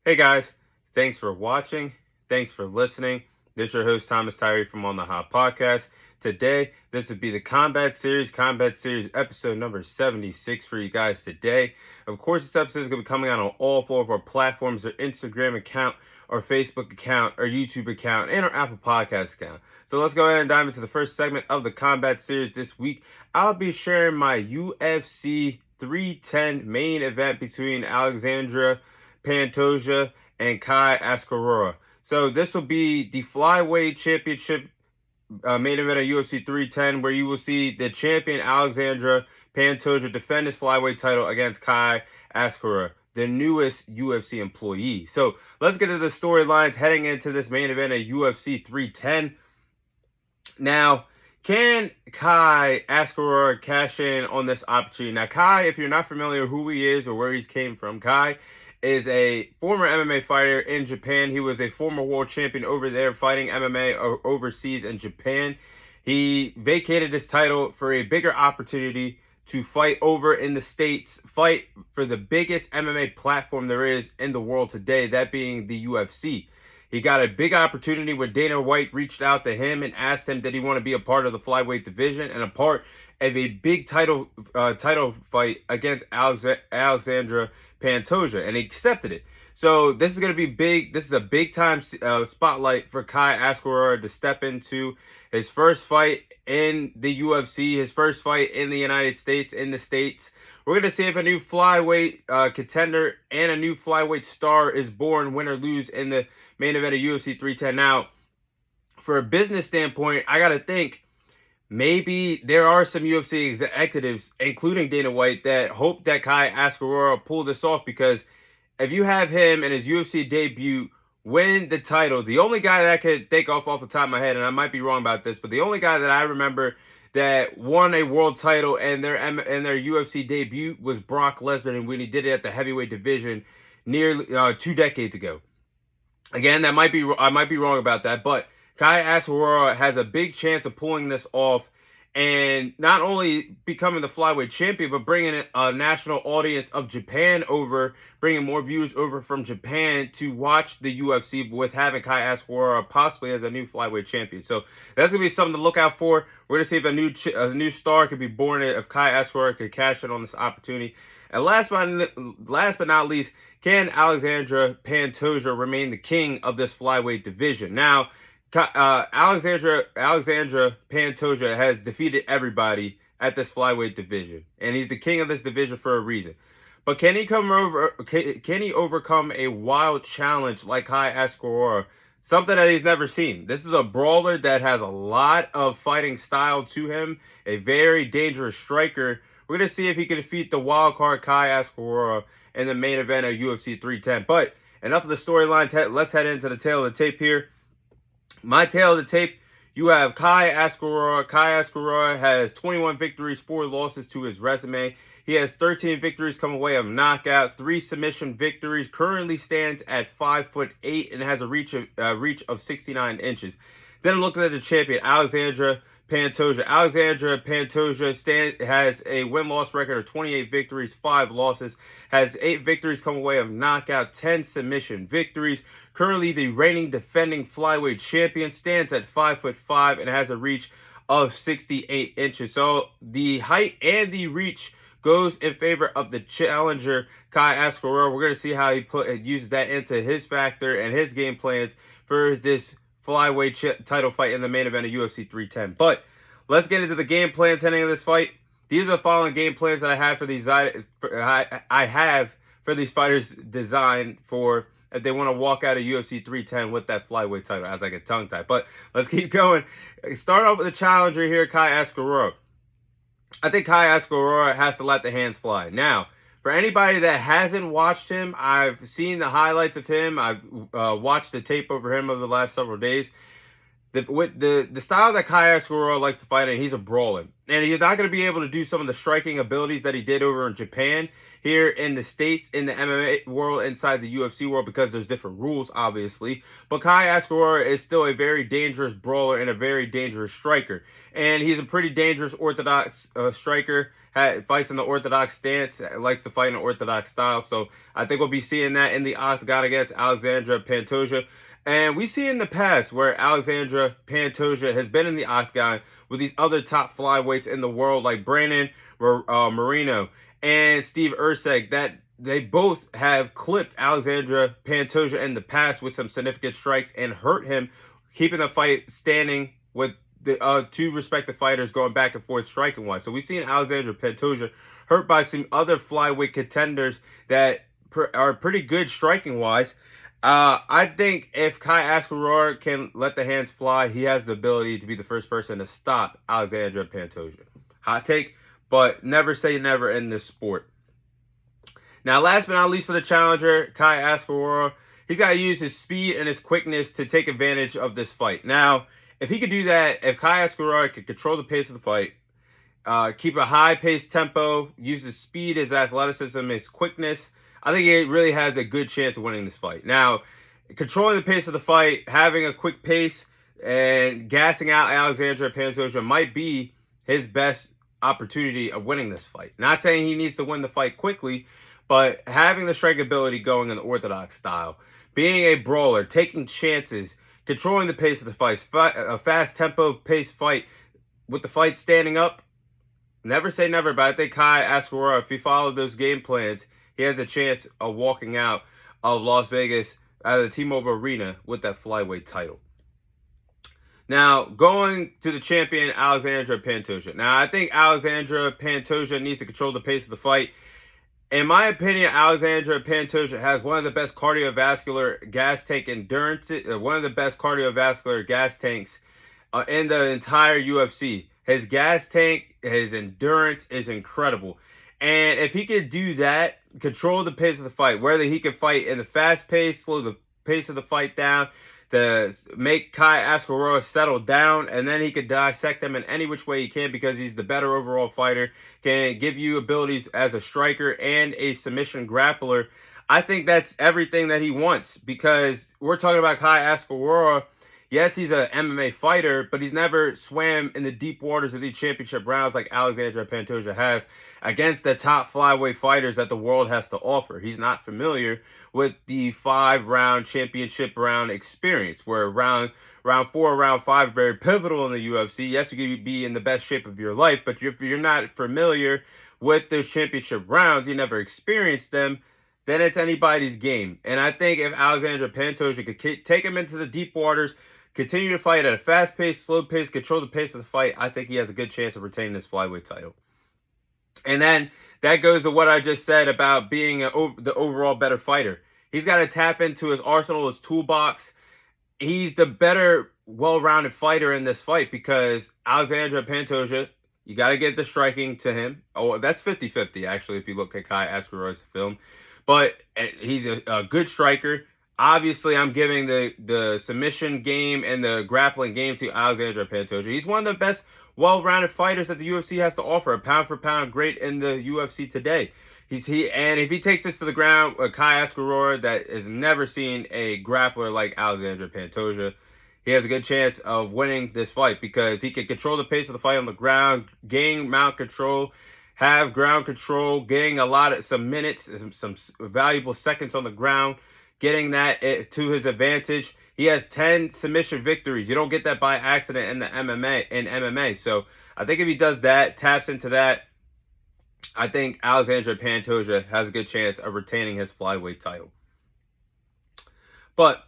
Hey guys, thanks for watching. Thanks for listening. This is your host Thomas Tyree from On the Hot Podcast. Today, this would be the Combat Series episode number 76 for you guys today. Of course, this episode is going to be coming out on all four of our platforms, our Instagram account, our Facebook account, our YouTube account, and our Apple Podcast account. So let's go ahead and dive into the first segment of the Combat Series this week. I'll be sharing my UFC 310 main event between Alexandra Pantoja and Kai Asakura. So this will be the flyweight championship main event of UFC 310, where you will see the champion Alexandra Pantoja defend his flyweight title against Kai Asakura, the newest UFC employee. So let's get to the storylines heading into this main event of UFC 310. Now, can Kai Asakura cash in on this opportunity? Now, Kai, if you're not familiar who he is or where he came from, Kai is a former MMA fighter in Japan. He was a former world champion over there fighting MMA overseas in Japan. He vacated his title for a bigger opportunity to fight over in the States, fight for the biggest MMA platform there is in the world today, that being the UFC. He got a big opportunity when Dana White reached out to him and asked him, did he want to be a part of the flyweight division and a part of a big title fight against Alexandra Pantoja, and he accepted it. So this is going to be big. This is a big time spotlight for Kai Asakura to step into his first fight in the UFC, his first fight in the United States, in the States. We're going to see if a new flyweight contender and a new flyweight star is born, win or lose, in the main event of UFC 310. Now, for a business standpoint, I got to think maybe there are some UFC executives, including Dana White, that hope that Kai Asakura pull this off, because if you have him in his UFC debut win the title, the only guy that I could think off the top of my head, and I might be wrong about this, but the only guy that I remember that won a world title in their UFC debut was Brock Lesnar, and when he did it at the heavyweight division nearly 2 decades ago. Again, I might be wrong about that, but Kai Asakura has a big chance of pulling this off and not only becoming the flyweight champion, but bringing a national audience of Japan over, bringing more viewers over from Japan to watch the UFC with having Kai Asakura possibly as a new flyweight champion. So that's going to be something to look out for. We're going to see if a new star could be born, if Kai Asakura could cash in on this opportunity. And last but not least, can Alexandra Pantoja remain the king of this flyweight division? Now, Alexandra Pantoja has defeated everybody at this flyweight division, and he's the king of this division for a reason. But can he Can he overcome a wild challenge like Kai Asakura? Something that he's never seen. This is a brawler that has a lot of fighting style to him, a very dangerous striker. We're going to see if he can defeat the wild card Kai Asakura in the main event of UFC 310. But enough of the storylines. Let's head into the tail of the tape here. My tail of the tape, you have Kai Asakura. Kai Asakura has 21 victories, 4 losses to his resume. He has 13 victories come away of knockout, 3 submission victories. Currently stands at 5'8" and has a reach of 69 inches. Then I'm looking at the champion, Alexandra Pantoja. Alexandra Pantoja has a win-loss record of 28 victories, 5 losses, has 8 victories come away of knockout, 10 submission victories. Currently the reigning defending flyweight champion, stands at 5'5" and has a reach of 68 inches. So the height and the reach goes in favor of the challenger, Kai Asakura. We're going to see how he uses that into his factor and his game plans for this flyweight title fight in the main event of UFC 310. But let's get into the game plans heading into this fight. These are the following game plans that I have for these fighters designed for if they want to walk out of UFC 310 with that flyweight title. As I get tongue tied, but let's keep going. Start off with the challenger here, Kai Asakura. I think Kai Asakura has to let the hands fly. Now, for anybody that hasn't watched him, I've seen the highlights of him. I've watched the tape over him over the last several days. With the style that Kai Asakura likes to fight in, he's a brawler. And he's not going to be able to do some of the striking abilities that he did over in Japan here in the States, in the MMA world, inside the UFC world, because there's different rules, obviously. But Kai Asakura is still a very dangerous brawler and a very dangerous striker. And he's a pretty dangerous orthodox striker. fights in the orthodox stance, likes to fight in an orthodox style. So I think we'll be seeing that in the octagon against Alexandra Pantoja. And we see in the past where Alexandra Pantoja has been in the octagon with these other top flyweights in the world like Brandon Moreno and Steve Erceg, that they both have clipped Alexandra Pantoja in the past with some significant strikes and hurt him, keeping the fight standing with the two respective fighters going back and forth striking wise. So we've seen Alexandra Pantoja hurt by some other flyweight contenders that are pretty good striking wise. I think if Kai Asakura can let the hands fly, he has the ability to be the first person to stop Alexandra Pantoja. Hot take, but never say never in this sport. Now, last but not least for the challenger, Kai Asakura, he's got to use his speed and his quickness to take advantage of this fight. Now, if he could do that, if Kai Asakura could control the pace of the fight, keep a high-paced tempo, use his speed, his athleticism, his quickness, I think he really has a good chance of winning this fight. Now, controlling the pace of the fight, having a quick pace, and gassing out Alexandra Pantoja might be his best opportunity of winning this fight. Not saying he needs to win the fight quickly, but having the strike ability going in the orthodox style, being a brawler, taking chances, controlling the pace of the fight, a fast tempo pace fight with the fight standing up, never say never, but I think Kai Asakura, if he followed those game plans, he has a chance of walking out of Las Vegas, out of the T-Mobile Arena with that flyweight title. Now, going to the champion, Alexandra Pantoja. Now, I think Alexandra Pantoja needs to control the pace of the fight. In my opinion, Alexandra Pantoja has one of the best cardiovascular gas tank endurance, one of the best cardiovascular gas tanks in the entire UFC. His gas tank, his endurance is incredible. And if he could do that, control the pace of the fight, whether he can fight in the fast pace, slow the pace of the fight down, to make Kai Asakura settle down, and then he could dissect him in any which way he can because he's the better overall fighter, can give you abilities as a striker and a submission grappler. I think that's everything that he wants because we're talking about Kai Asakura. Yes, he's an MMA fighter, but he's never swam in the deep waters of these championship rounds like Alexandra Pantoja has against the top flyweight fighters that the world has to offer. He's not familiar with the 5-round championship round experience, where round 4, round 5 are very pivotal in the UFC. Yes, you could be in the best shape of your life, but if you're not familiar with those championship rounds, you never experienced them, then it's anybody's game. And I think if Alexandra Pantoja could take him into the deep waters, continue to fight at a fast pace, slow pace, control the pace of the fight, I think he has a good chance of retaining this flyweight title. And then that goes to what I just said about being the overall better fighter. He's got to tap into his arsenal, his toolbox. He's the better, well-rounded fighter in this fight because Alexandra Pantoja, you got to get the striking to him. Oh, that's 50-50, actually, if you look at Kai Asakura's film. But he's a good striker. Obviously, I'm giving the submission game and the grappling game to Alexandra Pantoja. He's one of the best well-rounded fighters that the UFC has to offer. A pound-for-pound great in the UFC today. And if he takes this to the ground, Kai Asakura that has never seen a grappler like Alexandra Pantoja, he has a good chance of winning this fight because he can control the pace of the fight on the ground, gain mount control, have ground control, getting some minutes, some valuable seconds on the ground, getting that to his advantage. He has 10 submission victories. You don't get that by accident in MMA. So I think if he does that, taps into that, I think Alexandra Pantoja has a good chance of retaining his flyweight title. But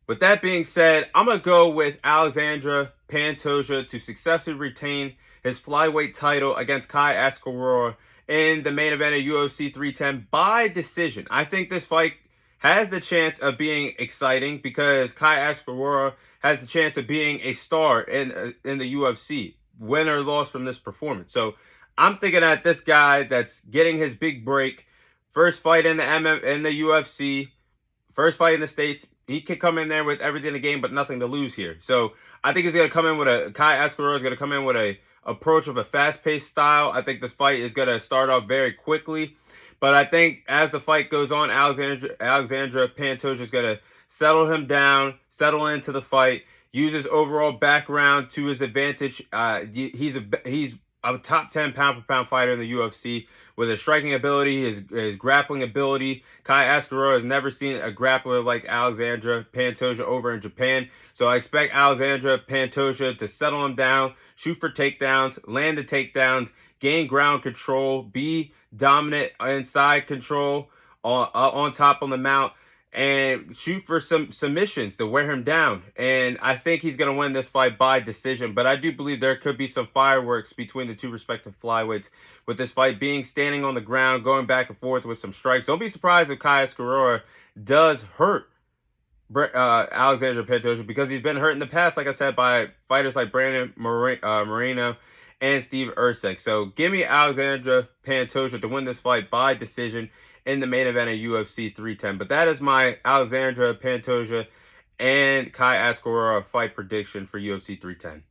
with that being said, I'm going to go with Alexandra Pantoja to successfully retain his flyweight title against Kai Asakura in the main event of UFC 310 by decision. I think this fight has the chance of being exciting because Kai Asakura has the chance of being a star in the UFC, win or loss from this performance. So I'm thinking that this guy that's getting his big break, first fight in the UFC, first fight in the States, he can come in there with everything in the game but nothing to lose here. So I think he's going to come in with Kai Asakura is going to come in with a approach of a fast-paced style. I think this fight is going to start off very quickly. But I think as the fight goes on, Alexandra Pantoja is going to settle him down, settle into the fight, use his overall background to his advantage. He's a top 10 pound per pound fighter in the UFC with his striking ability, his grappling ability. Kai Asakura has never seen a grappler like Alexandra Pantoja over in Japan. So I expect Alexandra Pantoja to settle him down, shoot for takedowns, land the takedowns, gain ground control, be dominant inside control, on top on the mount, and shoot for some submissions to wear him down. And I think he's going to win this fight by decision. But I do believe there could be some fireworks between the two respective flyweights, with this fight being standing on the ground, going back and forth with some strikes. Don't be surprised if Kai Asakura does hurt Alexandra Pantoja, because he's been hurt in the past, like I said, by fighters like Brandon Moreno and Steve Erceg. So give me Alexandra Pantoja to win this fight by decision in the main event of UFC 310. But that is my Alexandra Pantoja and Kai Asakura fight prediction for UFC 310.